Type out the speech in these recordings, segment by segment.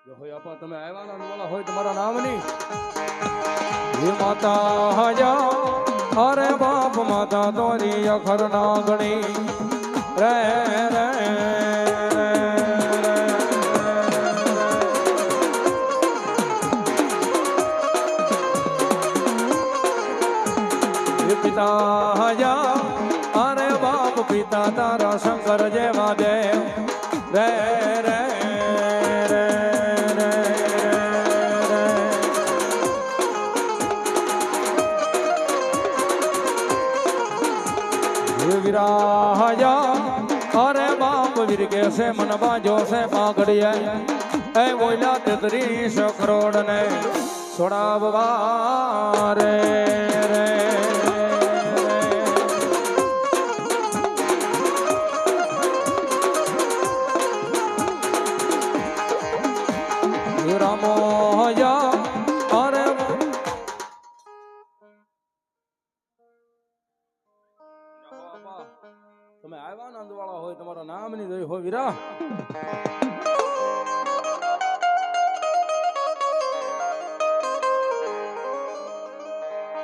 જો હોય આપા તમે આવ્યા ના વાળા હોય તમારા નામની હે માતા હાજા અરે બાપ માતા તોરી અખર નાગણી રે રે પિતા હાજા અરે બાપ પિતા તારા શંકર જેવા દેવ રે રે विराजा अरे बाप वीर कैसे मन बाजो से पागड़िया ऐ बोला तेतरीस करोड़ ने सोड़ा रे रे रामोया अरे તમે આવ્યા આનંદ વાળા હોય તમારા નામ ની જોઈ હોય વીરા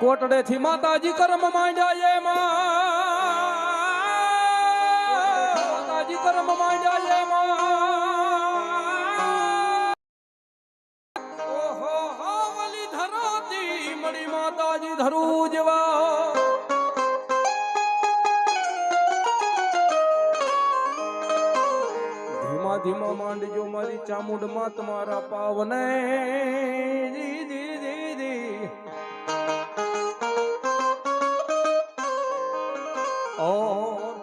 કોટડે થી માતાજી કર્મ માંડ્યા માતાજી કર્મ માંડ્યા ઓહો હો વલી ધરાતી મળી માતાજી ધરું જવા ધીમા માંડજો મારી ચામુંડ માં તમારા પાવને જી જી જી જી ઓ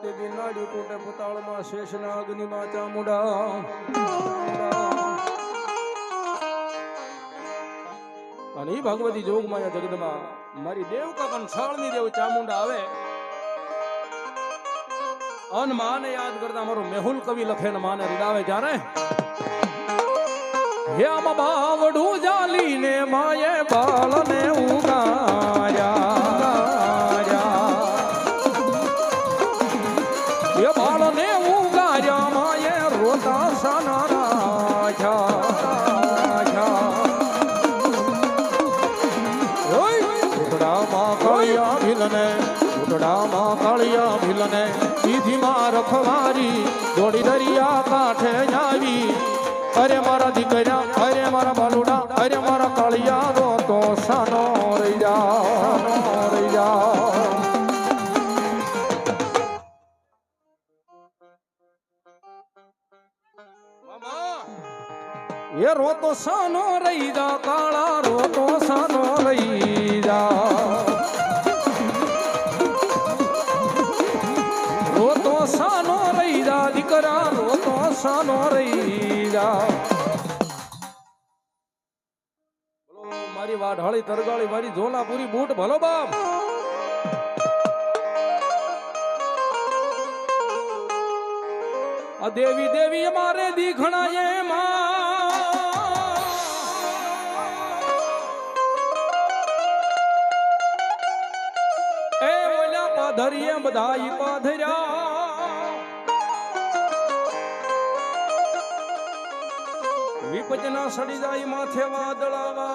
તે બિનાડી ટોટે પુતાળ માં શેષના અગ્નિ માં ચામુંડા અને ઈ ભગવતી જોગ માયા જગદમાં મારી દેવકા કંસાળ ની દેવ ચામુંડા આવે અન માને યાદ કરતા મારો મેહુલ કવિ લખે ને માને રીડાવે જ્યારે હે આમ બાવડું જાલીને માયે બાળને ઉગાયા હે બાળને ઉગાયા માયે રોતા સાના રાખ્યા ટુકડામાં કળિયા ભીલને ટુકડામાં કળિયા ભીલને સીધીમાં રખવારી દોડી દરિયા કાંઠે આવી અરે મારા દીકરા અરે મારા બાલુડા અરે મારા કાળિયા રો તો સાનો રહી જા એ રો તો સાનો રહી જા કાળા રો તો સાનો રહી જા સાનો રહી જા દીકરા રોતો સાનો રહી જા બોલો મારી વાઢાળી તરગાળી મારી ઝોલાપુરી બૂટ ભલો બાપ આ દેવી દેવી અમારે દીખણા એ ઓલા પાધરીએ બધાઈ પાધર્યા વિપજના સડી જાય માથે વાદળા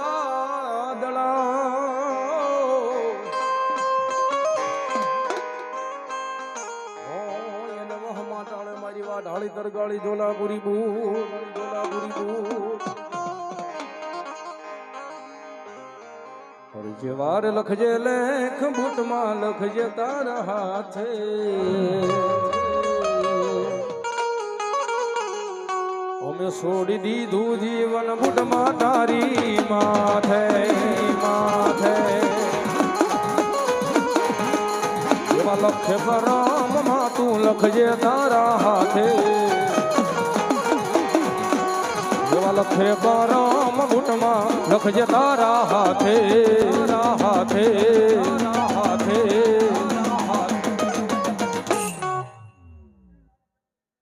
એને વહ માટાળે મારી વાઢાળી તરગાળી ઝોલાપુરી બૂટ જે વાર લખજે લેખ બૂટમાં લખજે તારા હાથે અમે છોડી દીધું જીવન બુટમાં તારી માથે એવા લખે કરમમાં તું લખજે તારા હાથે એવા લખે કરમ બુટમાં લખજે તારા હાથે